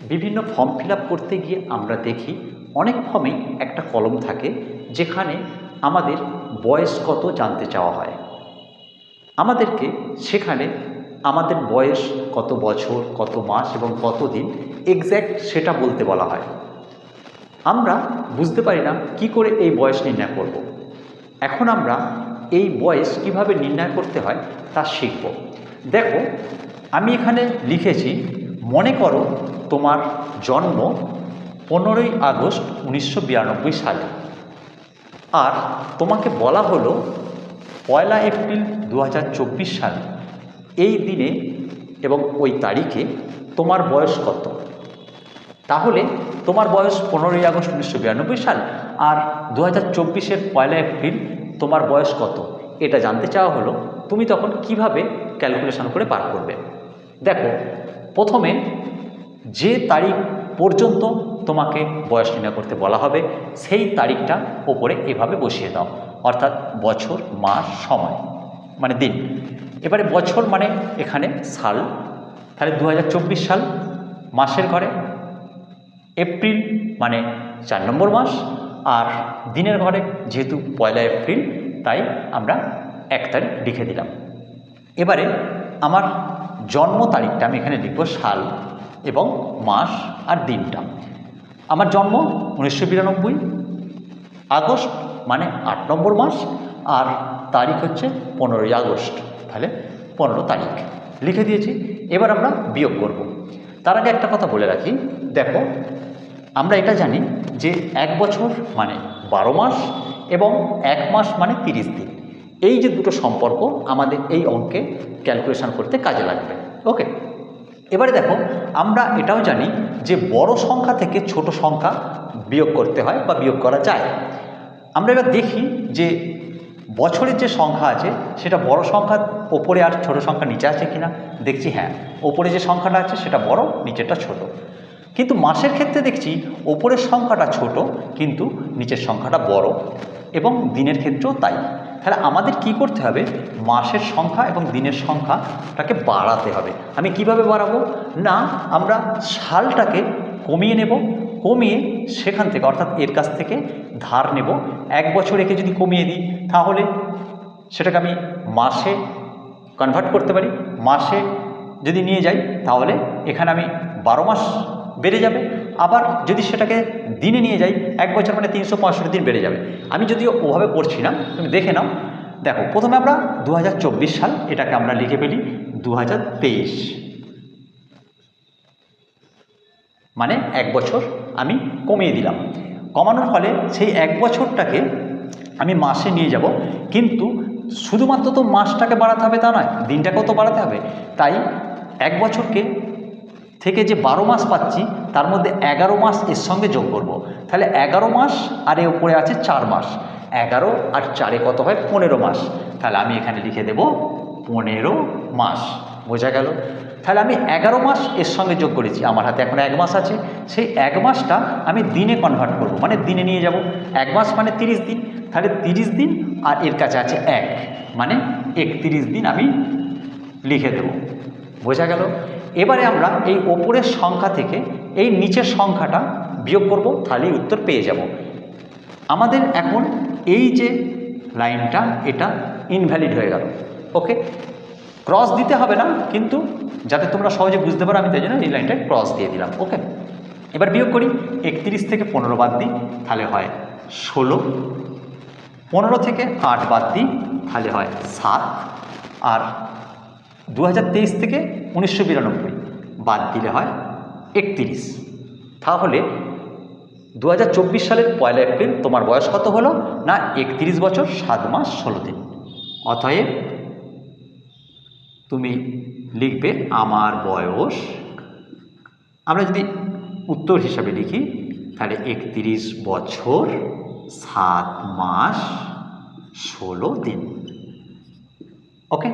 বিভিন্ন form fill up করতে গিয়ে আমরা দেখি অনেক ফর্মেই একটা কলম থাকে যেখানে আমাদের বয়স কত জানতে চাওয়া হয়। আমাদেরকে সেখানে আমাদের বয়স কত বছর, কত মাস এবং কত দিন এক্স্যাক্ট সেটা বলতে বলা হয়। আমরা বুঝতে পারি না কি করে এই বয়স নির্ণয় করব। এখন আমরা এই বয়স কিভাবে নির্ণয় করতে হয় তা শিখব। দেখো, আমি এখানে লিখেছি, মনে করো তোমার জন্ম 15ই আগস্ট 1992 সালে, আর তোমাকে বলা হলো 1 এপ্রিল 2024 সাল এই দিনে এবং ওই তারিখে তোমার বয়স কত। তাহলে তোমার বয়স 15ই আগস্ট 1992 সাল আর 2024-এর 1 এপ্রিল তোমার বয়স কত এটা জানতে চাওয়া হলো। তুমি তখন কিভাবে ক্যালকুলেশন করে বার করবে? দেখো, প্রথমে যে তারিখ পর্যন্ত তোমাকে বয়স নির্ণয় করতে বলা হবে সেই তারিখটা ওপরে এভাবে বসিয়ে দাও, অর্থাৎ বছর, মাস, সময় মানে দিন। এবারে বছর মানে এখানে সাল, তাহলে 2024 সাল মাসের ঘরে, এপ্রিল মানে 4 নম্বর মাস, আর দিনের ঘরে যেহেতু 1 এপ্রিল তাই আমরা 1 তারিখ লিখে দিলাম। এবারে আমার জন্ম তারিখটা আমি এখানে লিখব সাল এবং মাস আর দিনটা। আমার জন্ম 1992, আগস্ট মানে 8 নম্বর মাস, আর তারিখ হচ্ছে 15ই আগস্ট, তাহলে 15 তারিখ লিখে দিয়েছি। এবার আমরা বিয়োগ করব। তার আগে একটা কথা বলে রাখি, দেখো আমরা এটা জানি যে 1 বছর মানে 12 মাস এবং 1 মাস মানে 30 দিন। এই যে দুটো সম্পর্ক আমাদের এই অঙ্কে ক্যালকুলেশন করতে কাজে লাগবে। ওকে, এবারে দেখো, আমরা এটাও জানি যে বড় সংখ্যা থেকে ছোট সংখ্যা বিয়োগ করতে হয় বা বিয়োগ করা যায়। আমরা এবার দেখি যে বছরের যে সংখ্যা আছে সেটা বড় সংখ্যার ওপরে আর ছোট সংখ্যা নিচে আছে কিনা। দেখছি হ্যাঁ, ওপরে যে সংখ্যাটা আছে সেটা বড়, নিচেরটা ছোট। কিন্তু মাসের ক্ষেত্রে দেখছি ওপরের সংখ্যাটা ছোট কিন্তু নিচের সংখ্যাটা বড়, এবং দিনের ক্ষেত্রেও তাই। তাহলে আমাদের কি করতে হবে, মাসের সংখ্যা এবং দিনের সংখ্যাটাকে বাড়াতে হবে। আমি কিভাবে বাড়াবো না, আমরা সালটাকে কমিয়ে নেব, কমিয়ে সেখান থেকে অর্থাৎ এর কাছ থেকে ধার নেব। 1 বছর একে যদি কমিয়ে দিই তাহলে সেটাকে আমি মাসে কনভার্ট করতে পারি। মাসে যদি নিয়ে যাই তাহলে এখানে আমি 12 মাস বেড়ে যাবে। আবার যদি সেটাকে দিনে নিয়ে যাই 1 বছর মানে 365 দিন বেড়ে যাবে। আমি যদিও ওভাবে করছি না, তুমি দেখে নাও। দেখো, প্রথমে আমরা 2024 সাল এটাকে আমরা লিখে ফেলি 2023, মানে 1 বছর আমি কমিয়ে দিলাম। কমানোর ফলে সেই 1 বছরটাকে আমি মাসে নিয়ে যাব, কিন্তু শুধুমাত্র তো মাসটাকে বাড়াতে হবে তা নয়, দিনটাকেও তো বাড়াতে হবে। তাই 1 বছরকে থেকে যে 12 মাস পাচ্ছি তার মধ্যে 11 মাস এর সঙ্গে যোগ করব। তাহলে 11 মাস আর এর উপরে আছে 4 মাস, 11 আর 4-এ কত হয় 15 মাস। তাহলে আমি এখানে লিখে দেব 15 মাস। বোঝা গেল? তাহলে আমি 11 মাস এর সঙ্গে যোগ করেছি, আমার হাতে এখন 1 মাস আছে। সেই 1 মাসটা আমি দিনে কনভার্ট করব, মানে দিনে নিয়ে যাব। 1 মাস মানে 30 দিন, তাহলে 30 দিন আর এর কাছে আছে 1 মানে 31 দিন আমি লিখে দেব। বোঝা গেল? এবারে আমরা এই ওপরের সংখ্যা থেকে এই নিচের সংখ্যাটা বিয়োগ করব, তাহলেই উত্তর পেয়ে যাব। আমাদের এখন এই যে লাইনটা এটা ইনভ্যালিড হয়ে গেল। ওকে, ক্রস দিতে হবে না, কিন্তু যাতে তোমরা সহজে বুঝতে পারো আমি তাই জন্য এই লাইনটা ক্রস দিয়ে দিলাম। ওকে, এবার বিয়োগ করি। 31 থেকে 15 বাদ দিই, তাহলে হয় 16। 15 থেকে 8 বাদ দিই, তাহলে হয় 7। আর 2023 থেকে 1992 বাদ দিলে হয় 31। তাহলে 2024 সালের 1 এপ্রিল তোমার বয়স কত হলো না 31 বছর 7 মাস 16 দিন। অতএব তুমি লিখবে আমার বয়স, আমরা যদি উত্তর হিসাবে লিখি তাহলে 31 বছর 7 মাস 16 দিন। ওকে।